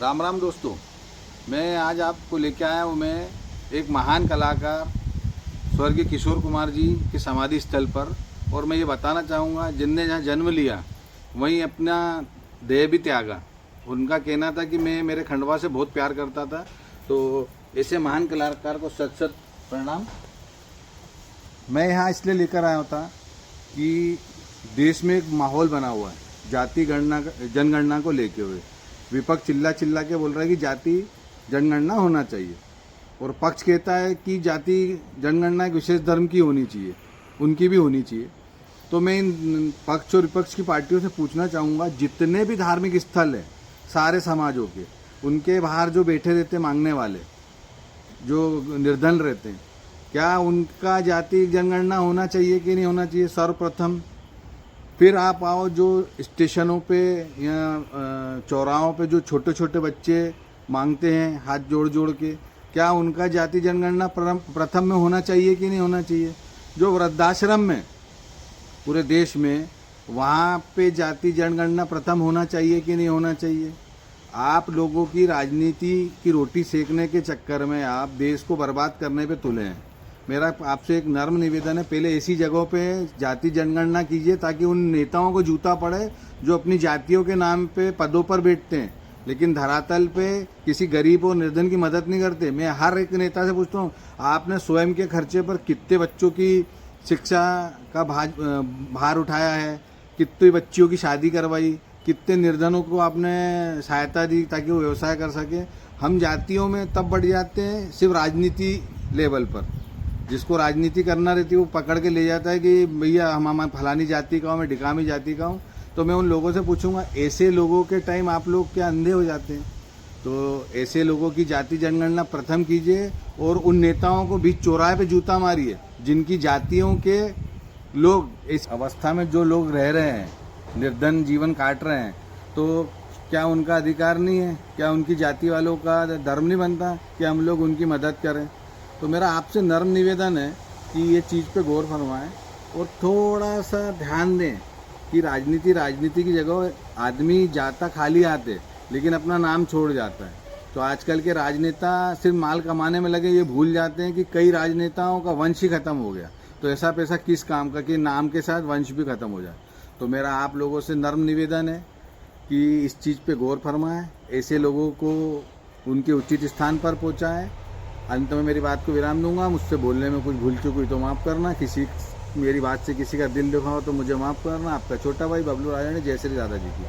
राम राम दोस्तों, मैं आज आपको लेके आया हूँ मैं एक महान कलाकार स्वर्गीय किशोर कुमार जी के समाधि स्थल पर। और मैं ये बताना चाहूँगा, जिनने जहाँ जन्म लिया वहीं अपना देह भी त्यागा। उनका कहना था कि मैं मेरे खंडवा से बहुत प्यार करता था। तो ऐसे महान कलाकार को सत सत प्रणाम। मैं यहाँ इसलिए लेकर आया था कि देश में एक माहौल बना हुआ है जाति गणना जनगणना को लेके हुए। विपक्ष चिल्ला चिल्ला के बोल रहा है कि जाति जनगणना होना चाहिए, और पक्ष कहता है कि जाति जनगणना एक विशेष धर्म की होनी चाहिए, उनकी भी होनी चाहिए। तो मैं इन पक्ष और विपक्ष की पार्टियों से पूछना चाहूँगा, जितने भी धार्मिक स्थल हैं सारे समाजों के, उनके बाहर जो बैठे रहते मांगने वाले, जो निर्धन रहते हैं, क्या उनका जाति जनगणना होना चाहिए कि नहीं होना चाहिए? सर्वप्रथम। फिर आप आओ जो स्टेशनों पे या चौराहों पे जो छोटे छोटे बच्चे मांगते हैं हाथ जोड़ जोड़ के, क्या उनका जाति जनगणना प्रथम में होना चाहिए कि नहीं होना चाहिए? जो वृद्धाश्रम में पूरे देश में, वहाँ पे जाति जनगणना प्रथम होना चाहिए कि नहीं होना चाहिए? आप लोगों की राजनीति की रोटी सेकने के चक्कर में आप देश को बर्बाद करने पे तुले हैं। मेरा आपसे एक नर्म निवेदन है, पहले ऐसी जगहों पे जाति जनगणना कीजिए ताकि उन नेताओं को जूता पड़े जो अपनी जातियों के नाम पे पदों पर बैठते हैं, लेकिन धरातल पे किसी गरीब और निर्धन की मदद नहीं करते। मैं हर एक नेता से पूछता हूँ, आपने स्वयं के खर्चे पर कितने बच्चों की शिक्षा का भार उठाया है? कितनी बच्चियों की शादी करवाई? कितने निर्धनों को आपने सहायता दी ताकि वो व्यवसाय कर सके? हम जातियों में तब बढ़ जाते हैं सिर्फ राजनीति लेवल पर। जिसको राजनीति करना रहती है वो पकड़ के ले जाता है कि भैया हम फलानी जाति का हूँ, मैं ढिकामी जाति का हूँ। तो मैं उन लोगों से पूछूंगा, ऐसे लोगों के टाइम आप लोग क्या अंधे हो जाते हैं? तो ऐसे लोगों की जाति जनगणना प्रथम कीजिए, और उन नेताओं को बीच चौराहे पे जूता मारिए जिनकी जातियों के लोग इस अवस्था में जो लोग रह रहे हैं, निर्धन जीवन काट रहे हैं, तो क्या उनका अधिकार नहीं है? क्या उनकी जाति वालों का धर्म नहीं बनता कि हम लोग उनकी मदद करें? तो मेरा आपसे नर्म निवेदन है कि ये चीज़ पे गौर फरमाएं और थोड़ा सा ध्यान दें कि राजनीति की जगह आदमी जाता खाली आते लेकिन अपना नाम छोड़ जाता है। तो आजकल के राजनेता सिर्फ माल कमाने में लगे, ये भूल जाते हैं कि कई राजनेताओं का वंश ही खत्म हो गया। तो ऐसा पैसा किस काम का कि नाम के साथ वंश भी खत्म हो जाए। तो मेरा आप लोगों से नर्म निवेदन है कि इस चीज़ पे गौर फरमाएं, ऐसे लोगों को उनके उचित स्थान पर पहुँचाएँ। अंत में मेरी बात को विराम दूंगा। मुझसे बोलने में कुछ भूल चूक हुई तो माफ़ करना, मेरी बात से किसी का दिल दुखा हो तो मुझे माफ़ करना। आपका छोटा भाई बबलू राजा ने, जय श्री दादा जी की।